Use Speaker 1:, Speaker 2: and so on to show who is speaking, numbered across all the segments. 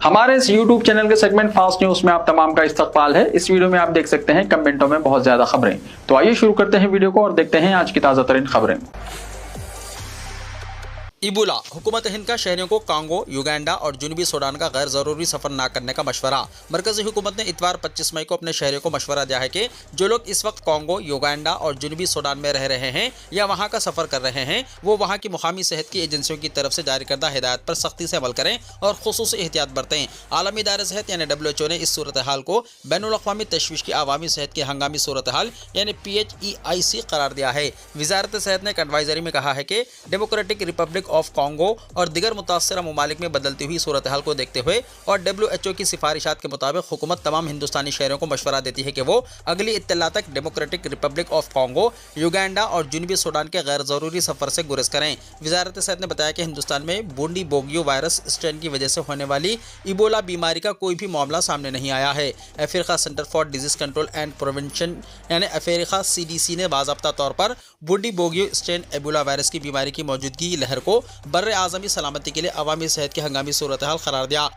Speaker 1: हमारे इस YouTube channel के सेगमेंट फास्ट न्यूज में आप तमाम का इस्तकबाल है। इस वीडियो में आप देख सकते हैं कमेंटों में बहुत ज्यादा खबरें। तो आइए शुरू करते हैं वीडियो को और देखते हैं आज की ताजा तरीन खबरें।
Speaker 2: इबोला, हुकूमत हिंद का शहरियों को कांगो, युगांडा और जुनूबी सूडान का गैर ज़रूरी सफ़र न करने का मशवरा। मरकज़ी हुकूमत ने इतवार 25 मई को अपने शहरियों को मशवरा दिया है कि जो लोग इस वक्त कांगो, युगांडा और जुनूबी सूडान में रह रहे हैं या वहां का सफ़र कर रहे हैं, वो वहां की मुकामी सेहत की एजेंसियों की तरफ से जारी करदा हिदायत पर सख्ती से अमल करें और खुसूसी एहतियात बरतें। आलमी इदारे सेहत यानी WHO ने इस सूरत हाल को बैनुल-अक़वामी तशवीश की आवामी सेहत की हंगामी सूरत हाल यानी PHEIC करार दिया है। वजारत सेहत ने एक एडवाइजरी में कहा है कि डेमोक्रेटिक रिपब्लिक ऑफ कांगो और दिगर मुतासरा ममालिक में बदलती हुई सूरत हाल को देखते हुए और WHO की सिफारिशात के मुताबिक हुकूमत तमाम हिंदुस्तानी शहरों को मशवरा देती है कि वो अगली इत्तला तक democratic Republic of Congo, Uganda और जुनूबी सूडान के गैर ज़रूरी सफ़र से गुरेज करें। वजारत सेहत ने बताया कि हिंदुस्तान में बूंदी बोगियो वायरस स्ट्रेन की वजह से होने वाली इबोला बीमारी का कोई भी मामला सामने नहीं आया है। Africa centre for disease control and prevention यानी अफ्रीका CDC ने बाज़ाब्ता तौर पर बूंदी बोगियो स्ट्रेन इबोला वायरस की बीमारी की मौजूदगी लहर को बर्रे आज़मी सलामती के लिए अवामी सेहत की हंगामी सूरत हाल करार दिया।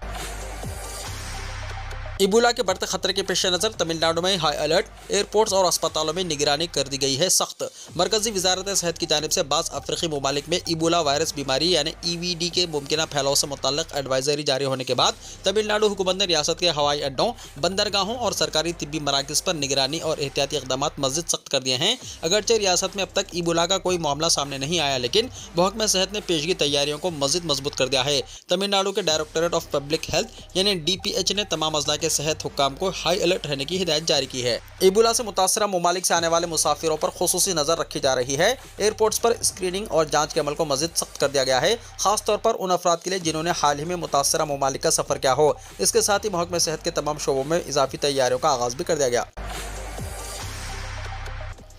Speaker 2: इबोला के बढ़ते खतरे के पेश नज़र तमिलनाडु में हाई अलर्ट, एयरपोर्ट्स और अस्पतालों में निगरानी कर दी गई है सख्त। मरकजी वजारत सेहत की जानिब से बाज़ अफ्रीकी ममालिक में इबोला वायरस बीमारी यानी EVD के मुमकिन फैलाव से मुतल्लिक़ एडवाइजरी जारी होने के बाद तमिलनाडु हुकूमत ने रियासत के हवाई अड्डों, बंदरगाहों और सरकारी तिब्बी मराकज़ पर निगरानी और एहतियाती इक़दाम मज़ीद सख्त कर दिए हैं। अगरचे रियासत में अब तक इबोला का कोई मामला सामने नहीं आया, लेकिन महकमा सेहत ने पेशगी तैयारियों को मज़ीद मजबूत कर दिया है। तमिलनाडु के डायरेक्टरेट ऑफ पब्लिक हेल्थ यानी DPH ने तमाम अजला के सेहत हुक्काम को हाई अलर्ट रहने की हिदायत जारी की है। इबोला से मुतासरा ममालिक से आने वाले मुसाफिरों पर खुसूसी नजर रखी जा रही है। एयरपोर्ट्स पर स्क्रीनिंग और जांच के अमल को मजीद सख्त कर दिया गया है, खास तौर पर उन अफराद के लिए जिन्होंने हाल ही में मुतासरा ममालिक का सफर किया हो। इसके साथ ही महकमे सेहत के तमाम शोबों में इजाफी तैयारियों का आगाज भी कर दिया गया।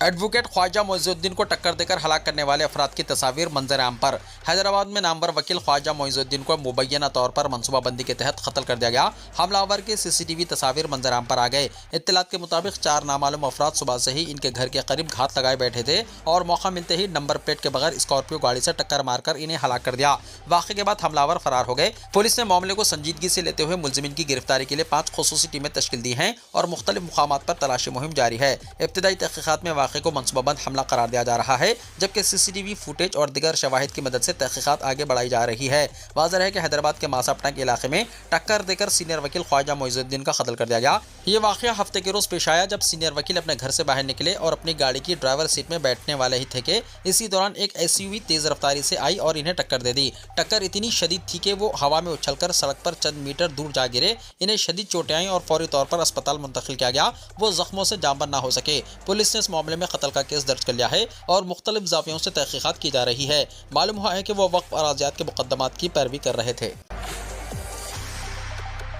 Speaker 2: एडवोकेट ख्वाजा मोइजुद्दीन को टक्कर देकर हलाक करने वाले अफराद की तस्वीर मंजर आम पर। हैदराबाद में नामवर वकील ख्वाजा मोइजुद्दीन को मुबैना तौर पर मनसूबाबंदी के तहत कत्ल कर दिया गया। हमलावर के CCTV तस्वीर मंजर आम पर आ गए। इत्तलात के मुताबिक 4 नामालूम अफराद सुबह से ही इनके घर के करीब घात लगाए बैठे थे और मौका मिलते ही नंबर प्लेट के बगैर स्कॉर्पियो गाड़ी से टक्कर मारकर इन्हें हलाक कर दिया। वाक़े के बाद हमलावर फरार हो गए। पुलिस ने मामले को संजीदगी से लेते हुए मुलजिमीन की गिरफ्तारी के लिए 5 खुसूसी टीमें तश्कील दी हैं और मुख्तलिफ मुकामात पर तलाशी मुहिम जारी है। इब्तदाई तहकीकात में वाक़े को मनसूबाबंद हमला करार दिया जा रहा है, जबकि CCTV फुटेज और दिगर शवाहिद की मदद से तहकीकात आगे बढ़ाई जा रही है। वाज़ेह है कि हैदराबाद के मासापटना के इलाके में टक्कर देकर सीनियर वकील ख्वाजा मोइजुद्दीन का कत्ल कर दिया गया। ये वाक़या हफ्ते के रोज पेश आया जब सीनियर वकील अपने घर से बाहर निकले और अपनी गाड़ी की ड्राइवर सीट में बैठने वाले ही थे कि इसी दौरान एक SUV तेज रफ्तारी से आई और इन्हें टक्कर दे दी। टक्कर इतनी शदीद थी कि वो हवा में उछलकर सड़क पर चंद मीटर दूर जा गिरे। इन्हें शदीद चोटें आई और फौरी तौर पर अस्पताल मुंतकिल किया गया। वो जख्मों से जांबन ना हो सके। पुलिस ने इस मामले में कत्ल का केस दर्ज कर लिया है और मुख्तलिफ ज़ावियों से तहकीकात की जा रही है। मालूम हुआ है कि वो वक्फ अराज़ियात के मुकद्दमात की पैरवी कर रहे थे।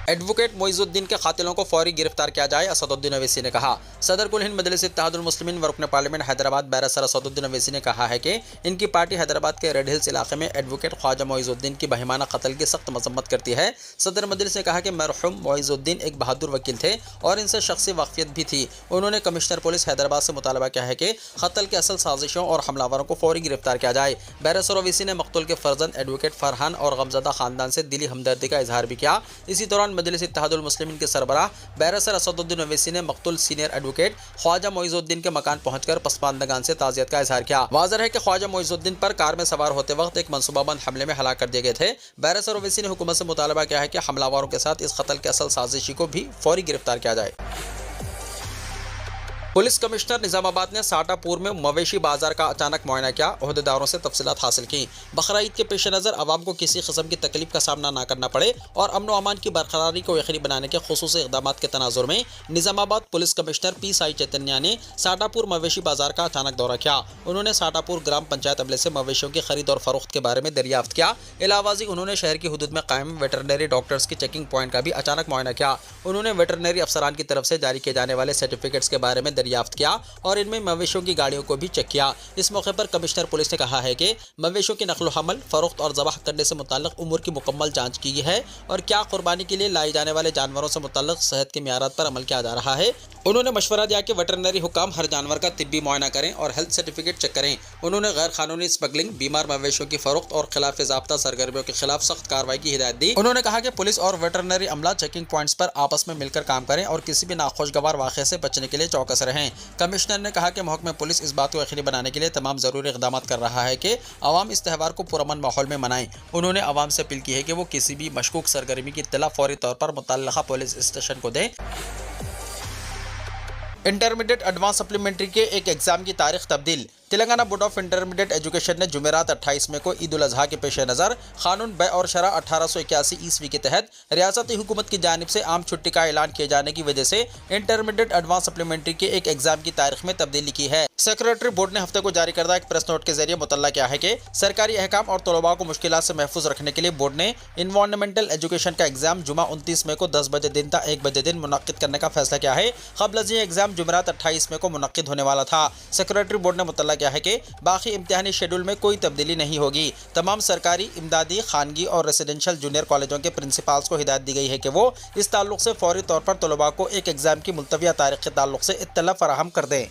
Speaker 2: एडवोकेट मोइजुद्दीन के कातिलों को फौरी गिरफ्तार किया जाए, असदुद्दीन ओवैसी ने कहा। सदर कुल हिंद मजलिस इत्तेहादुल मुस्लिमीन व रुकन पार्लियामेंट हैदराबाद बैरिस्टर असदुद्दीन ओवैसी ने कहा है कि इनकी पार्टी हैदराबाद के रेड हिल्स इलाके में एडवोकेट ख्वाजा मोइजुद्दीन की बहिमाना कत्ल की सख्त मजम्मत करती है। सदर मजलिस ने कहा कि मरहूम मोइजुद्दीन एक बहादुर वकील थे और इनसे शख्सी वाक़फियत भी थी। उन्होंने कमिश्नर पुलिस हैदराबाद से मुतालबा किया है कि कत्ल के असल साजिशों और हमलावरों को फौरी गिरफ्तार किया जाए। बैरिस्टर ओवैसी ने मकतूल के फर्जंद एडवोकेट फरहान और गमज़दा खानदान से दिली हमदर्दी का इजहार भी किया। इसी दौरान मजलिस इत्तेहादुल मुस्लिमीन के सरबराह बैरिस्टर असदुद्दीन ओवैसी ने मकतूल सीनियर एडवोकेट ख्वाजा मोइजुद्दीन के मकान पहुंचकर पसमानदगान से ताज़ियत का इजहार किया। वाज़ेह है कि ख्वाजा मोइजुद्दीन पर कार में सवार होते वक्त एक मनसूबाबंद हमले में हलाक कर दिए गए थे। बैरिस्टर ओवैसी ने हुकूमत से मुतालबा किया है कि हमलावरों के साथ इस कत्ल के असल साजिशी को भी फौरी गिरफ्तार किया जाए। पुलिस कमिश्नर निजामाबाद ने साटापुर में मवेशी बाजार का अचानक मुआयना किया, ओहदेदारों से तफसीलात हासिल की। बकरा ईद के पेश नज़र आवाम को किसी किस्म की तकलीफ का सामना न करना पड़े और अमन व अमान की बरकरारी को यकीनी बनाने के खुसूसी इक़दाम के तनाजुर में Nizamabad police commissioner PSI Chaitanya ने साटापुर मवेशी बाजार का अचानक दौरा किया। उन्होंने साटापुर ग्राम पंचायत अमले से मवेशियों की खरीद और फरोख्त के बारे में दरियाफ्त किया। इलावाजी उन्होंने शहर की हदूद में कायम वेटरनरी डॉक्टर्स की चेकिंग पॉइंट का भी अचानक मुआयना किया। उन्होंने वेटरनरी अफसरान की तरफ से जारी किए जाने वाले सर्टिफिकेट्स के बारे में दरियाफ्त किया और इनमें मवेशियों की गाड़ियों को भी चेक किया। इस मौके पर कमिश्नर पुलिस ने कहा है कि मवेशियों की नकल हमल, फरोख्त और ज़बाह करने से मुताल्लिक़ उमूर की मुकम्मल जांच की है और क्या कुर्बानी के लिए लाए जाने वाले जानवरों से मुताल्लिक़ सेहत के मियारात पर अमल किया जा रहा है। उन्होंने मशवरा दिया कि वेटरनरी हुक्काम हर जानवर का तिब्बी मुआयना करें और हेल्थ सर्टिफिकेट चेक करें। उन्होंने गैर कानूनी स्मगलिंग, बीमार मवेशियों की फरोख्त और खिलाफ ज़ाब्ता सरगर्मियों के खिलाफ सख्त कार्रवाई की हिदायत दी। उन्होंने कहा कि पुलिस और वेटरनरी अमला चेकिंग पॉइंट्स पर आपस में मिलकर काम करें और किसी भी नाखुशगवार वाक़े से बचने के लिए चौकस रहें। कमिश्नर ने कहा कि महकमा पुलिस इस बात को यकीनी बनाने के लिए तमाम ज़रूरी इक़दाम कर रहा है कि आवाम इस त्यौहार को पुरअमन माहौल में मनाएं। उन्होंने आवाम से अपील की है कि वो किसी भी मशकूक सरगर्मी की इत्तला फौरी तौर पर मुतल्लका पुलिस स्टेशन को दें। इंटरमीडिएट एडवांस सप्लीमेंट्री के एक एग्जाम की तारीख तब्दील। Telangana board of intermediate education ने जुमेरात 28 मई को ईद उल अजहा के पेश नज़र कानून बै और शरा 1881 ईस्वी के तहत रियासती हुकूमत की जानिब से आम छुट्टी का ऐलान किए जाने की वजह से इंटरमीडिएट एडवांस सप्लीमेंट्री के एक एग्जाम की तारीख में तब्दीली की है। सेक्रेटरी बोर्ड ने हफ्ते को जारी करदा एक प्रेस नोट के जरिए मुतल्ला किया है कि सरकारी अहकाम और तलबा को मुश्किलात से महफूज रखने के लिए बोर्ड ने इन्वायरमेंटल एजुकेशन का एग्जाम जुमा 29 मई को 10 बजे दिन था 1 बजे दिन मुनक्किद करने का फैसला किया है। क़ब्ल ये एग्जाम जुमेरात 28 मई को मुनक्किद होने वाला था। सेक्रेटरी बोर्ड ने मुतल्ला किया है कि बाकी इम्तिहानी शेड्यूल में कोई तब्दीली नहीं होगी। तमाम सरकारी, इमदादी, खानगी और रेसिडेंशियल जूनियर कॉलेजों के प्रिंसिपल्स को हिदायत दी गई है कि वो इस ताल्लुक से फौरी तौर पर तलबा को एक एग्जाम की मुलतविया तारीख के ताल्लुक से इत्तला फराहम कर दें।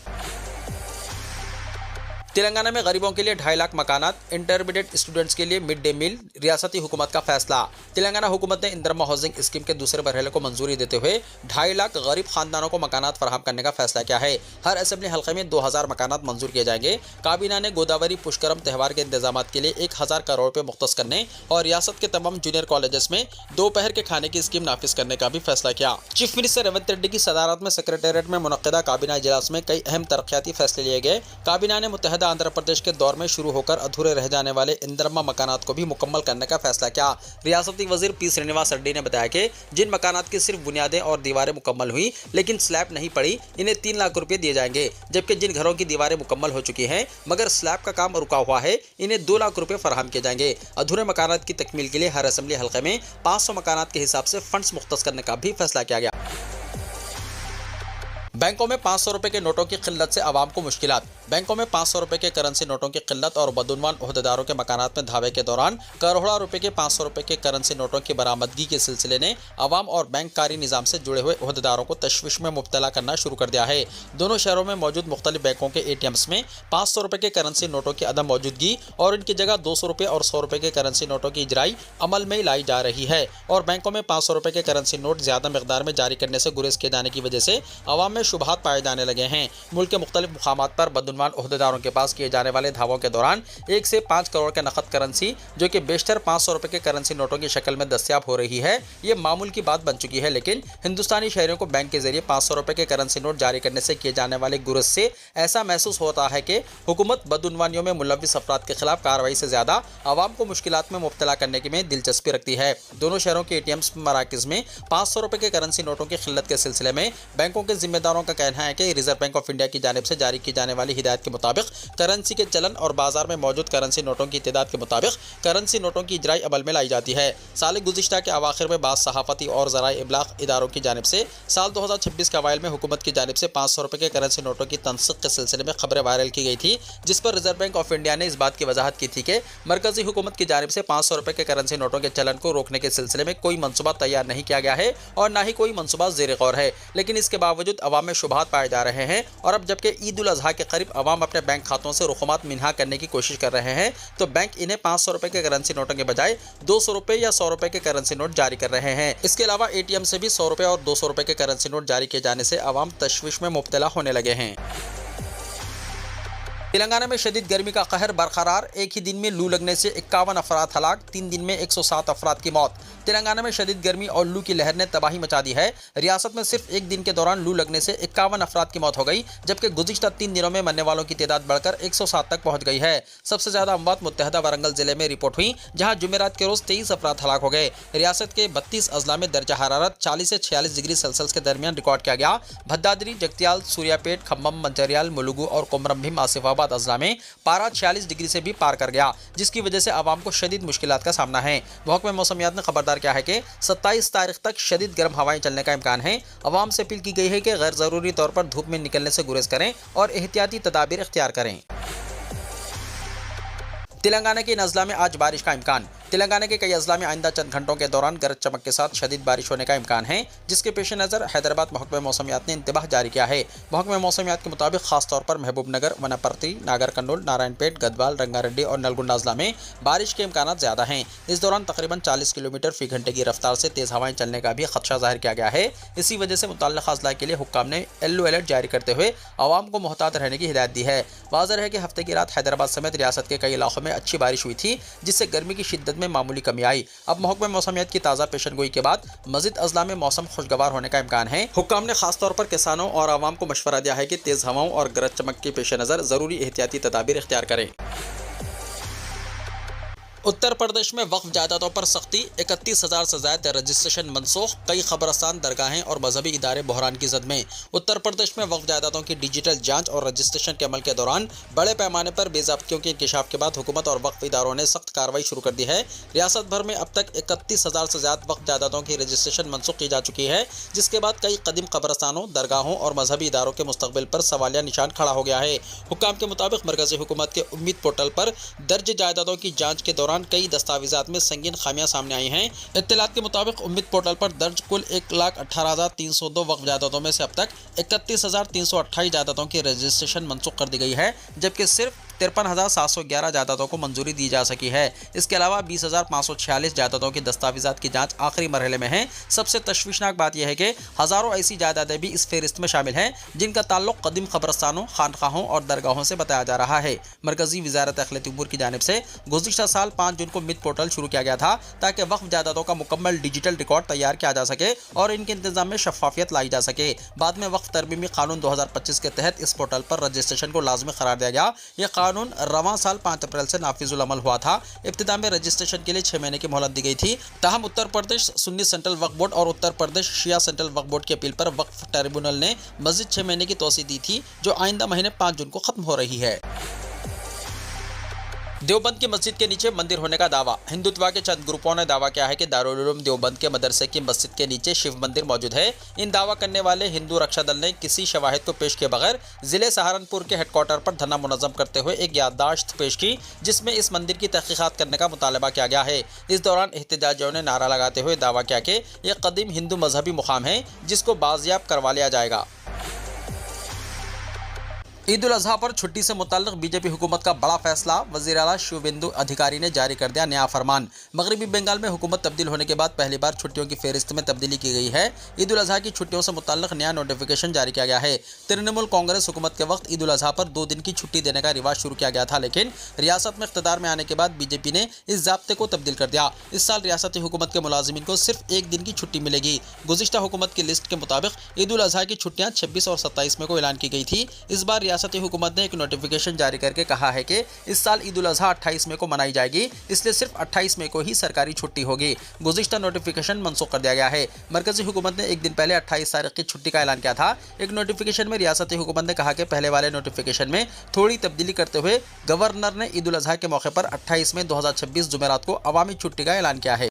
Speaker 2: तेलंगाना में गरीबों के लिए 2.5 लाख मकानात, इंटरमीडिएट स्टूडेंट्स के लिए मिड डे मील, रियासती हुकूमत का फैसला। तेलंगाना हुकूमत ने इंदिरा हाउसिंग स्कीम के दूसरे मरहले को मंजूरी देते हुए 2.5 लाख गरीब खानदानों को मकानात फराहम करने का फैसला किया है। हर असेंबली हल्के में 2000 मकानात मंजूर किए जाएंगे। काबीना ने गोदावरी पुष्करम त्यौहार के इंतजाम के लिए 1000 करोड़ रुपये मुख्तस करने और रियासत के तमाम जूनियर कॉलेजेस में दोपहर के खाने की स्कीम नाफिज करने का भी फैसला किया। चीफ मिनिस्टर रेवंत रेड्डी की सदारत में सेक्रेटेरिएट में मुनक्किदा काबीना इजलास में कई अहम तरक्याती फैसले लिए गए। काबीना ने मुत्तहदा आंध्र प्रदेश के दौर में शुरू होकर अधूरे रह जाने वाले इंदिरम्मा मकानात को भी मुकम्मल करने का फैसला किया। रियासती वजीर पी श्रीनिवास रेड्डी ने बताया कि जिन मकानात की सिर्फ बुनियादें और दीवारें मुकम्मल हुई लेकिन स्लैब नहीं पड़ी, इन्हें 3 लाख रुपए दिए जाएंगे, जबकि जिन घरों की दीवारें मुकम्मल हो चुकी हैं मगर स्लैब का काम रुका हुआ है, इन्हें 2 लाख रुपए फराहम किए जाएंगे। अधूरे मकानात की तकमील के लिए हर असेंबली हल्के में 500 मकानात के हिसाब से फंड्स मुख्तस करने का भी फैसला किया गया। बैंकों में 500 रुपए के नोटों की किल्लत से आवाम को मुश्किलात। बैंकों में 500 रुपए के करेंसी नोटों की किल्लत और बदउनवान ओहदेदारों के मकानात में धावे के दौरान करोड़ों रुपए के 500 रुपए के करेंसी नोटों की बरामदगी के सिलसिले ने आवाम और बैंककारी निज़ाम से जुड़े हुए ओहदेदारों को तशवीश में मुब्तला करना शुरू कर दिया है। दोनों शहरों में मौजूद मुख्तलिफ बैंकों के ATMs में 500 रुपए के करेंसी नोटों की अदम मौजूदगी और इनकी जगह 200 रुपए और 100 रुपए के करेंसी नोटों की इजराई अमल में लाई जा रही है और बैंकों में 500 रुपए के करेंसी नोट ज़्यादा मकदार में जारी करने से गुरेज किए जाने की वजह से आवाम में शुबहात पाए जाने लगे हैं। मुल्क के मुख्तलिफ मुकामात पर बदउनवान ओहदेदारों के पास किए जाने वाले धावों के दौरान 1 से 5 करोड़ के नकद करेंसी जो कि बेशतर 500 रुपए के करेंसी नोटों की शक्ल में दस्तयाब हो रही है, ये मामूल की बात बन चुकी है। लेकिन हिंदुस्तानी शहरियों को बैंक के जरिए 500 रुपए के करेंसी नोट जारी करने से किए जाने वाले गुरज से ऐसा महसूस होता है कि हुकूमत बदउनवानियों में मुलव्विस अफराद के खिलाफ कार्रवाई से ज्यादा आवाम को मुश्किलात में मुब्तला करने की में दिलचस्पी रखती है। दोनों शहरों के ATMs मराकज़ में 500 रुपए के करेंसी नोटों की किल्लत के सिलसिले में बैंकों के जिम्मेदारों का कहना है कि रिजर्व बैंक ऑफ इंडिया की जानिब से जारी की जाने वाली हिदायत के मुताबिक करेंसी के चलन और बाजार में मौजूद करेंसी नोटों की तादाद के मुताबिक करेंसी नोटों की इजराई अमल में लाई जाती है। साल गुज़िश्ता के अवाखिर में बाज़ सहाफ़ती और ज़राए इबलाग इदारों की जानिब से साल 2026 के अवाइल में हुकूमत की जानिब से 500 रुपए के करेंसी नोटों की तनसीख के सिलसिले में खबरें वायरल की गई थी, जिस पर रिजर्व बैंक ऑफ इंडिया ने इस बात की वजाहत की थी कि मरकजी हुकूमत की जानिब से 500 रुपए के करेंसी नोटों के चलन को रोकने के सिलसिले में कोई मनसूबा तैयार नहीं किया गया है और न ही कोई मनसूबा ज़ेर गौर है। लेकिन इसके बावजूद अवाम में शुबहात पाए जा रहे हैं और अब जबकि ईद उल अजहा के करीब अवाम अपने बैंक खातों से रुक़ुमात मिन्हा करने की कोशिश कर रहे हैं तो बैंक इन्हें 500 रुपए के करेंसी नोटों के बजाय 200 रुपए या 100 रुपए के करेंसी नोट जारी कर रहे हैं। इसके अलावा ATM से भी 100 रुपए और 200 रुपए के करेंसी नोट जारी किए जाने से अवाम तशवीश में मुब्तला होने लगे हैं। तेलंगाना में शदीद गर्मी का कहर बरकरार, एक ही दिन में लू लगने से 51 अफराद हलाक, 3 दिन में 107 अफराद की मौत। तेलंगाना में शदीद गर्मी और लू की लहर ने तबाही मचा दी है। रियासत में सिर्फ एक दिन के दौरान लू लगने से 51 अफराद की मौत हो गई, जबकि गुज़िश्ता 3 दिनों में मरने वालों की तादाद बढ़कर 107 तक पहुंच गई है। सबसे ज्यादा अमवात मुत्तहदा वारंगल जिले में रिपोर्ट हुई, जहां जुमेरात के रोज 23 अफराद हलाक हो गए। रियासत के 32 अजला में दर्जा हरारत 40 से 46 डिग्री सेल्सियस के दरमियान रिकॉर्ड किया गया। भद्दादरी, जगतियाल, सूर्यापेट, खम्मम, मंचरियाल, मुलुगु और कोमरम भीम आसिफाबाद अजला में पारा 46 डिग्री से भी पार कर गया, जिसकी वजह से आवाम को शदीद मुश्किलात का सामना है। महकमा मौसमियात ने खबरदार किया है कि 27 तारीख तक शदीद गर्म हवाएं चलने का इम्कान है। आवाम से अपील की गई है कि गैर ज़रूरी तौर पर धूप में निकलने से गुरेज करें और एहतियाती तदाबीर इख्तियार करें। तेलंगाना के नज़ला में आज बारिश का इम्कान। تلنگانہ کے کئی اضلاع میں آئندہ چند گھنٹوں کے دوران گرج چمک کے ساتھ شدید بارش ہونے کا امکان ہے، جس کے پیش نظر حیدرآباد محکمہ موسمیات نے انتباہ جاری کیا ہے۔ محکمہ موسمیات کے مطابق خاص طور پر محبوب نگر، وناپرتی، ناگر کنڈول، نارائن پیٹ، گدوال، رنگا ریڈی اور نلگنڈا اضلاع میں بارش کے امکانات زیادہ ہیں۔ اس دوران تقریباً 40 کلومیٹر فی گھنٹے کی رفتار سے تیز ہوائیں چلنے کا بھی خدشہ ظاہر کیا گیا ہے۔ اسی وجہ سے متعلقہ اضلاع کے لیے حکام نے یلو الرٹ جاری کرتے ہوئے عوام کو محتاط رہنے کی ہدایت دی ہے۔ واضح ہے کہ ہفتے کی رات حیدرآباد سمیت ریاست کے کئی علاقوں میں اچھی بارش ہوئی تھی، جس سے گرمی کی شدت میں معمولی کمی آئی۔ اب محکمہ موسمیات کی تازہ پیشن گوئی کے بعد مزید اضلاع میں موسم خوشگوار ہونے کا امکان ہے۔ حکام نے خاص طور پر کسانوں اور عوام کو مشورہ دیا ہے کہ تیز ہواؤں اور گرج چمک کے پیش نظر ضروری احتیاطی تدابیر اختیار کریں۔ اتر پردیش میں وقف جائیدادوں پر سختی، 31,000 سے زائد رجسٹریشن منسوخ، کئی قبرستان، درگاہیں اور مذہبی ادارے بحران کی زد میں۔ اتر پردیش میں وقف جائیدادوں کی ڈیجیٹل جانچ اور رجسٹریشن کے عمل کے دوران بڑے پیمانے پر بے ضابطگیوں کے انکشاف کے بعد حکومت اور وقف اداروں نے سخت کارروائی شروع کر دی ہے۔ ریاست بھر میں اب تک 31,000 سے زائد وقف جائیدادوں کی رجسٹریشن منسوخ کی جا چکی ہے، جس کے بعد کئی قدیم قبرستانوں، درگاہوں اور مذہبی اداروں کے مستقبل پر سوالیہ نشان کھڑا ہو گیا ہے۔ حکام کے مطابق مرکزی حکومت کے امید پورٹل پر درج جائیدادوں کی جانچ کے دوران کئی دستاویزات میں سنگین خامیاں سامنے آئی ہیں۔ اطلاعات کے مطابق امید پورٹل پر درج کل 1,18,302 وقف جائیدادوں میں سے اب تک 31,328 جائیدادوں کی رجسٹریشن منسوخ کر دی گئی ہے، جبکہ صرف 53,711 جائیدادوں کو منظوری دی جا سکی ہے۔ اس کے علاوہ 20,546 جائیدادوں کی دستاویزات کی جانچ آخری مرحلے میں ہے۔ سب سے تشویشناک بات یہ ہے کہ ہزاروں ایسی جائیدادیں بھی اس فہرست میں شامل ہیں جن کا تعلق قدیم قبرستانوں، خانقاہوں اور درگاہوں سے بتایا جا رہا ہے۔ مرکزی وزارت اقلیتی امور کی جانب سے گزشتہ سال 5 جون کو امید پورٹل شروع کیا گیا تھا تاکہ وقف جائیدادوں کا مکمل ڈیجیٹل ریکارڈ تیار کیا جا سکے اور ان کے انتظام میں شفافیت لائی جا سکے۔ بعد میں وقف ترمیمی قانون 2025 کے تحت اس پورٹل پر رجسٹریشن کو لازمی قرار دیا گیا۔ یہ قانون رواں سال 5 اپریل سے نافذ العمل ہوا تھا۔ ابتدا میں رجسٹریشن کے لیے 6 مہینے کی مہلت دی گئی تھی، تاہم اتر پردیش سنی سینٹرل وقف بورڈ اور اتر پردیش شیعہ سینٹرل وقف بورڈ کی اپیل پر وقف ٹریبیونل نے مزید 6 مہینے کی توسیع دی تھی، جو آئندہ مہینے 5 جون کو ختم ہو رہی ہے۔ دیوبند کی مسجد کے نیچے مندر ہونے کا دعویٰ۔ ہندوتوا کے چند گروپوں نے دعویٰ کیا ہے کہ دارالعلوم دیوبند کے مدرسے کی مسجد کے نیچے شیو مندر موجود ہے۔ ان دعویٰ کرنے والے ہندو رکشا دل نے کسی شواہد کو پیش کیے بغیر ضلع سہارنپور کے ہیڈ کوارٹر پر دھرنا منظم کرتے ہوئے ایک یادداشت پیش کی، جس میں اس مندر کی تحقیقات کرنے کا مطالبہ کیا گیا ہے۔ اس دوران احتجاجیوں نے نعرہ لگاتے ہوئے دعویٰ کیا کہ یہ قدیم ہندو مذہبی مقام ہے، جس کو بازیاب کروا لیا جائے گا۔ عید الاضحیٰ پر چھٹی سے متعلق بی جے پی حکومت کا بڑا فیصلہ، وزیر اعلیٰ شیوبندو ادھیکاری نے جاری کر دیا نیا فرمان۔ مغربی بنگال میں حکومت تبدیل ہونے کے بعد پہلی بار چھٹیوں کی فہرست میں تبدیلی کی گئی ہے۔ عید الاضحیٰ کی چھٹیوں سے متعلق نیا نوٹیفیکیشن جاری کیا گیا ہے۔ ترنمول کانگریس حکومت کے وقت عید الاضحیٰ پر 2 دن کی چھٹی دینے کا رواج شروع کیا گیا تھا، لیکن ریاست میں اقتدار میں آنے کے بعد بی جے پی نے اس ضابطے کو تبدیل کر دیا۔ اس سال ریاستی حکومت کے ملازمین کو صرف 1 دن کی چھٹی ملے گی۔ گزشتہ حکومت کی لسٹ کے مطابق عید الاضحیٰ کی چھٹیاں 26 اور 27 میں کو اعلان کی گئی تھی۔ اس بار ریاستی حکومت نے ایک نوٹیفیکیشن جاری کر کے کہا ہے کہ اس سال عید الاضحیٰ 28 مئی کو منائی جائے گی، اس لیے صرف 28 مئی کو ہی سرکاری چھٹی ہوگی۔ گزشتہ نوٹیفیکیشن منسوخ کر دیا گیا ہے۔ مرکزی حکومت نے 1 دن پہلے 28 تاریخ کی چھٹی کا اعلان کیا تھا۔ ایک نوٹیفیکیشن میں ریاستی حکومت نے کہا کہ پہلے والے نوٹیفیکیشن میں تھوڑی تبدیلی کرتے ہوئے گورنر نے عید الاضحیٰ کے موقع پر 28 مئی 2026 جمعرات کو عوامی چھٹی کا اعلان کیا ہے۔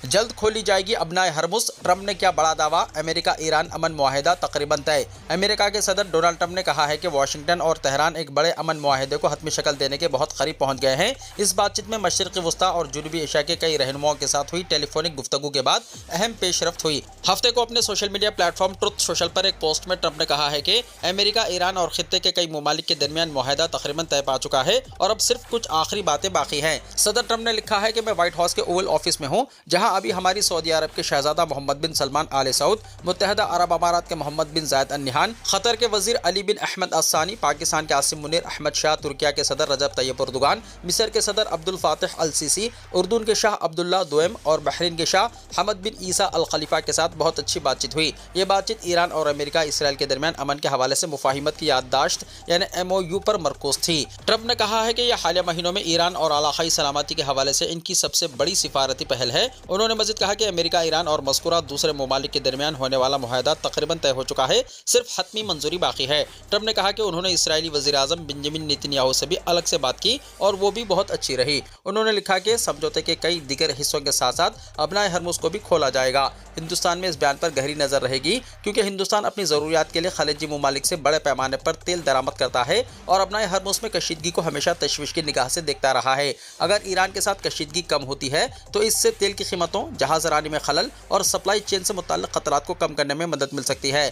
Speaker 2: جلد کھولی جائے گی ابنائے ہرمز، ٹرمپ نے کیا بڑا دعویٰ، امریکہ ایران امن معاہدہ تقریباً طے۔ امریکہ کے صدر ڈونلڈ ٹرمپ نے کہا ہے کہ واشنگٹن اور تہران ایک بڑے امن معاہدے کو حتمی شکل دینے کے بہت قریب پہنچ گئے ہیں۔ اس بات چیت میں مشرقی وسطیٰ اور جنوبی ایشیا کے کئی رہنماؤں کے ساتھ ہوئی ٹیلی فونک گفتگو کے بعد اہم پیش رفت ہوئی۔ ہفتے کو اپنے social media platform Truth Social پر ایک پوسٹ میں ٹرمپ نے کہا ہے کہ امریکہ، ایران اور خطے کے کئی ممالک کے درمیان معاہدہ تقریباً طے پا چکا ہے اور اب صرف کچھ آخری باتیں باقی ہیں۔ صدر ٹرمپ نے لکھا ہے کہ میں وائٹ ہاؤس کے اوول آفس میں ہوں، جہاں ابھی ہماری سعودی عرب کے شہزادہ محمد بن سلمان آل سعود، متحدہ عرب امارات کے محمد بن زائد ال نہیان، قطر کے وزیر علی بن احمد الثانی، پاکستان کے عاصم منیر احمد شاہ، ترکیہ کے صدر رجب طیب اردوغان، مصر کے صدر عبد الفاتح السیسی، اردن کے شاہ عبداللہ دوئم اور بحرین کے شاہ حمد بن عیسیٰ الخلیفہ کے ساتھ بہت اچھی بات چیت ہوئی۔ یہ بات چیت ایران اور امریکہ اسرائیل کے درمیان امن کے حوالے سے مفاہمت کی یادداشت یعنی MOU پر مرکوز تھی۔ ٹرمپ نے کہا ہے کہ یہ حالیہ مہینوں میں ایران اور علاقائی سلامتی کے حوالے سے ان کی سب سے بڑی سفارتی پہل ہے۔ انہوں نے مزید کہا کہ امریکہ، ایران اور مذکورہ دوسرے ممالک کے درمیان ہونے والا معاہدہ تقریباً طے ہو چکا ہے، صرف حتمی منظوری باقی ہے۔ ٹرمپ نے کہا کہ انہوں نے اسرائیلی وزیر اعظم بنجمن نیتنیاہو سے بھی الگ سے بات کی اور وہ بھی بہت اچھی رہی۔ انہوں نے لکھا کہ سمجھوتے کے کئی دیگر حصوں کے ساتھ ساتھ ابنائے ہرمز کو بھی کھولا جائے گا۔ ہندوستان میں اس بیان پر گہری نظر رہے گی، کیونکہ ہندوستان اپنی ضروریات کے لیے خلیجی ممالک سے بڑے پیمانے پر تیل درآمد کرتا ہے اور اپنا ہرمز میں کشیدگی کو ہمیشہ تشویش کی نگاہ سے دیکھتا رہا ہے۔ اگر ایران کے ساتھ کشیدگی کم ہوتی ہے تو اس سے تیل کی قیمتوں، جہاز رانی میں خلل اور سپلائی چین سے متعلق خطرات کو کم کرنے میں مدد مل سکتی ہے۔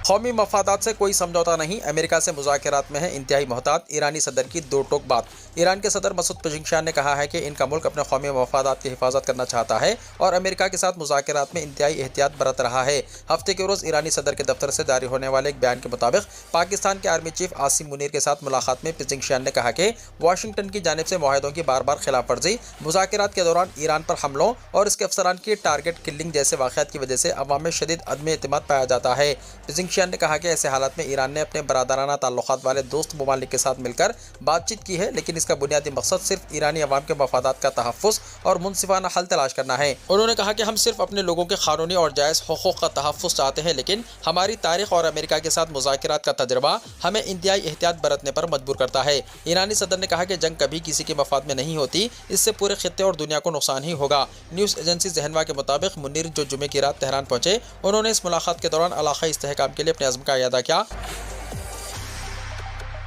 Speaker 2: قومی مفادات سے کوئی سمجھوتا نہیں، امریکہ سے مذاکرات میں ہے انتہائی محتاط، ایرانی صدر کی دو ٹوک بات۔ ایران کے صدر مسعود پزنکشان نے کہا ہے کہ ان کا ملک اپنے قومی مفادات کی حفاظت کرنا چاہتا ہے اور امریکہ کے ساتھ مذاکرات میں انتہائی احتیاط برت رہا ہے۔ ہفتے کے روز ایرانی صدر کے دفتر سے جاری ہونے والے ایک بیان کے مطابق پاکستان کے آرمی چیف عاصم منیر کے ساتھ ملاقات میں پزنکشان نے کہا کہ واشنگٹن کی جانب سے معاہدوں کی بار بار خلاف ورزی، مذاکرات کے دوران ایران پر حملوں اور اس کے افسران کی ٹارگٹ کلنگ جیسے واقعات کی وجہ سے عوام میں شدید عدم اعتماد پایا جاتا ہے۔ پزنکشان نے کہا کہ ایسے حالات میں ایران نے اپنے برادرانہ تعلقات والے دوست ممالک کے ساتھ مل کر بات چیت کی ہے، لیکن اس کا بنیادی مقصد صرف ایرانی عوام کے مفادات کا تحفظ اور منصفانہ حل تلاش کرنا ہے۔ انہوں نے کہا کہ ہم صرف اپنے لوگوں کے قانونی اور جائز حقوق کا تحفظ چاہتے ہیں، لیکن ہماری تاریخ اور امریکہ کے ساتھ مذاکرات کا تجربہ ہمیں انتہائی احتیاط برتنے پر مجبور کرتا ہے۔ ایرانی صدر نے کہا کہ جنگ کبھی کسی کے مفاد میں نہیں ہوتی، اس سے پورے خطے اور دنیا کو نقصان ہی ہوگا۔ نیوز ایجنسی زنہوا کے مطابق منیر جو جمعے کی رات تہران پہنچے، انہوں نے اس ملاقات کے دوران علاقائی استحکام کے لیے اپنے عزم کا اعادہ کیا۔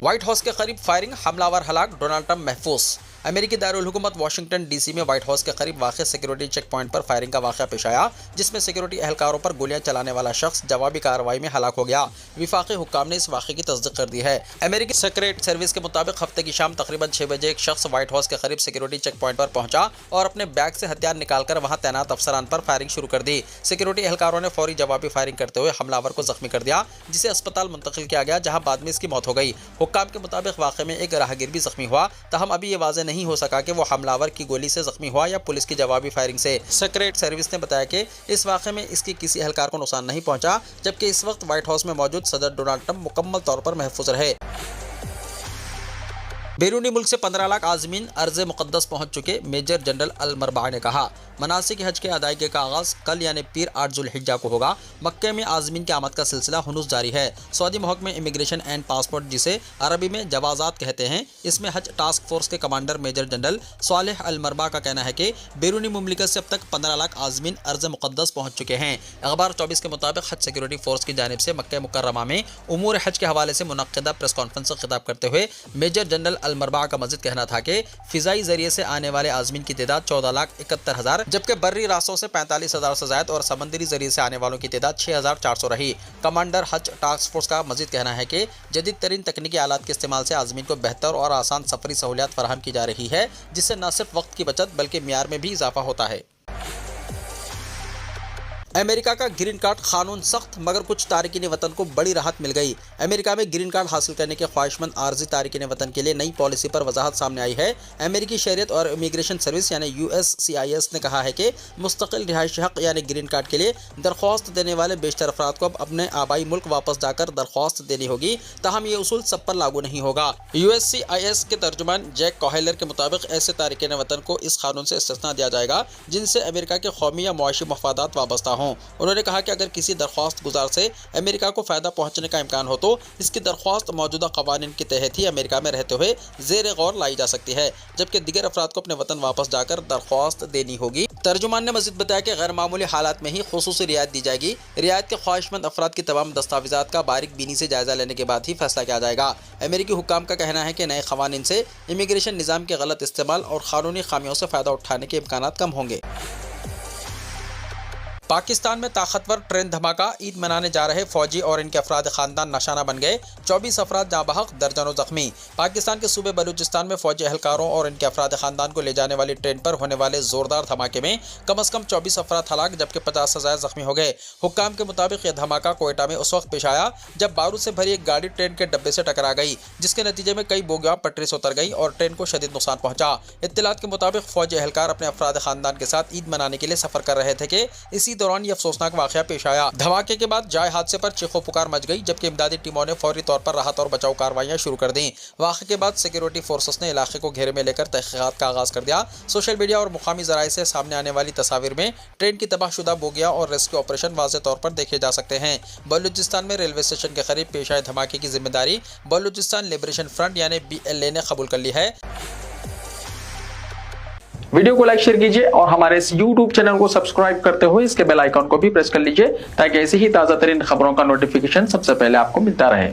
Speaker 2: وائٹ ہاؤس کے قریب فائرنگ، حملہ آور ہلاک، ڈونلڈ ٹرمپ محفوظ۔ امریکی دارالحکومت واشنگٹن ڈی سی میں وائٹ ہاؤس کے قریب واقع سیکورٹی چیک پوائنٹ پر فائرنگ کا واقعہ پیش آیا، جس میں سیکورٹی اہلکاروں پر گولیاں چلانے والا شخص جوابی کارروائی میں ہلاک ہو گیا۔ وفاقی حکام نے اس واقعے کی تصدیق کر دی ہے۔ امریکی سیکریٹ سروس کے مطابق ہفتے کی شام تقریباً 6 بجے ایک شخص وائٹ ہاؤس کے قریب سیکورٹی چیک پوائنٹ پر پہنچا اور اپنے بیگ سے ہتھیار نکال کر وہاں تعینات افسران پر فائرنگ شروع کر دی۔ سیکورٹی اہلکاروں نے فوری جوابی فائرنگ کرتے ہوئے حملہ آور کو زخمی کر دیا، جسے اسپتال منتقل کیا گیا، جہاں بعد میں اس کی موت ہو گئی۔ حکام کے مطابق واقعے میں ایک راہگیر بھی زخمی ہوا، تاہم ابھی یہ واضح نہیں ہو سکا کہ وہ حملہ آور کی گولی سے زخمی ہوا یا پولیس کی جوابی فائرنگ سے۔ سیکریٹ سروس نے بتایا کہ اس واقعے میں اس کی کسی اہلکار کو نقصان نہیں پہنچا، جبکہ اس وقت وائٹ ہاؤس میں موجود صدر ڈونلڈ ٹرمپ مکمل طور پر محفوظ رہے۔ بیرونی ملک سے 15 لاکھ عازمین ارض مقدس پہنچ چکے، میجر جنرل المربع نے کہا۔ مناسک حج کے ادائیگی کا آغاز کل یعنی پیر 8 ذوالحجہ کو ہوگا۔ مکہ میں عازمین کی آمد کا سلسلہ ہنوز جاری ہے۔ سعودی محکمہ امیگریشن اینڈ پاسپورٹ، جسے عربی میں جوازات کہتے ہیں، اس میں حج ٹاسک فورس کے کمانڈر میجر جنرل صالح المربع کا کہنا ہے کہ بیرونی مملکت سے اب تک 15 لاکھ عازمین ارض مقدس پہنچ چکے ہیں۔ اخبار 24 کے مطابق حج سیکورٹی فورس کی جانب سے مکہ مکرمہ میں امور حج کے حوالے سے منعقدہ پریس کانفرنس سے خطاب کرتے ہوئے میجر جنرل المربع کا مزید کہنا تھا کہ فضائی ذریعے سے آنے والے عازمین کی تعداد 14,71,000، جبکہ بری راستوں سے 45,000 سے زائد اور سمندری ذریعے سے آنے والوں کی تعداد 6,400 رہی۔ کمانڈر حج ٹاسک فورس کا مزید کہنا ہے کہ جدید ترین تکنیکی آلات کے استعمال سے عازمین کو بہتر اور آسان سفری سہولیات فراہم کی جا رہی ہے، جس سے نہ صرف وقت کی بچت بلکہ معیار میں بھی اضافہ ہوتا ہے۔ امریکہ کا گرین کارڈ قانون سخت، مگر کچھ تارکین وطن کو بڑی راحت مل گئی۔ امریکہ میں گرین کارڈ حاصل کرنے کے خواہشمند عارضی تارکین وطن کے لیے نئی پالیسی پر وضاحت سامنے آئی ہے۔ امریکی شہریت اور امیگریشن سروس یعنی USCIS نے کہا ہے کہ مستقل رہائشی حق یعنی گرین کارڈ کے لیے درخواست دینے والے بیشتر افراد کو اب اپنے آبائی ملک واپس جا کر درخواست دینی ہوگی، تاہم یہ اصول سب پر لاگو نہیں ہوگا۔ USCIS کے ترجمان جیک کوہیلر کے مطابق ایسے تارکین وطن کو اس قانون سے استثناء دیا جائے گا جن سے امریکہ کے قومی یا معاشی مفادات وابستہ ہوں۔ انہوں نے کہا کہ اگر کسی درخواست گزار سے امریکہ کو فائدہ پہنچنے کا امکان ہو تو اس کی درخواست موجودہ قوانین کے تحت ہی امریکہ میں رہتے ہوئے زیر غور لائی جا سکتی ہے، جبکہ دیگر افراد کو اپنے وطن واپس جا کر درخواست دینی ہوگی۔ ترجمان نے مزید بتایا کہ غیر معمولی حالات میں ہی خصوصی رعایت دی جائے گی۔ رعایت کے خواہشمند افراد کی تمام دستاویزات کا باریک بینی سے جائزہ لینے کے بعد ہی فیصلہ کیا جائے گا۔ امریکی حکام کا کہنا ہے کہ نئے قوانین سے امیگریشن نظام کے غلط استعمال اور قانونی خامیوں سے فائدہ اٹھانے کے امکانات کم ہوں گے۔ پاکستان میں طاقتور ٹرین دھماکہ، عید منانے جا رہے فوجی اور ان کے افراد خاندان نشانہ بن گئے، 24 افراد جاں بحق، درجنوں زخمی۔ پاکستان کے صوبے بلوچستان میں فوجی اہلکاروں اور ان کے افراد خاندان کو لے جانے والی ٹرین پر ہونے والے زوردار دھماکے میں کم از کم 24 افراد ہلاک جبکہ 50 سے زائد زخمی ہو گئے۔ حکام کے مطابق یہ دھماکہ کوئٹہ میں اس وقت پیش آیا جب بارود سے بھری ایک گاڑی ٹرین کے ڈبے سے ٹکرا گئی، جس کے نتیجے میں کئی بوگیاں پٹری سے اتر گئیں اور ٹرین کو شدید نقصان پہنچا۔ اطلاعات کے مطابق فوجی اہلکار اپنے افراد خاندان کے ساتھ عید منانے کے لیے سفر کر رہے تھے کہ اسی دوران یہ افسوسناک واقعہ پیش آیا۔ دھماکے کے بعد جائے حادثے پر چیخو پکار مچ گئی جبکہ امدادی ٹیموں نے فوری طور پر راحت اور بچاؤ کارروائیاں شروع کر دیں۔ واقعے کے بعد سیکورٹی فورسز نے علاقے کو گھیرے میں لے کر تحقیقات کا آغاز کر دیا۔ سوشل میڈیا اور مقامی ذرائع سے سامنے آنے والی تصاویر میں ٹرین کی تباہ شدہ بوگیاں اور ریسکیو آپریشن واضح طور پر دیکھے جا سکتے ہیں۔ بلوچستان میں ریلوے اسٹیشن کے قریب پیش آئے دھماکے کی ذمہ داری بلوچستان لبریشن فرنٹ یعنی BLA نے قبول کر لی ہے۔
Speaker 1: वीडियो को लाइक शेयर कीजिए और हमारे इस YouTube चैनल को सब्सक्राइब करते हुए इसके बेल आइकन को भी प्रेस कर लीजिए ताकि ऐसी ही ताजा तरीन खबरों का नोटिफिकेशन सबसे पहले आपको मिलता रहे।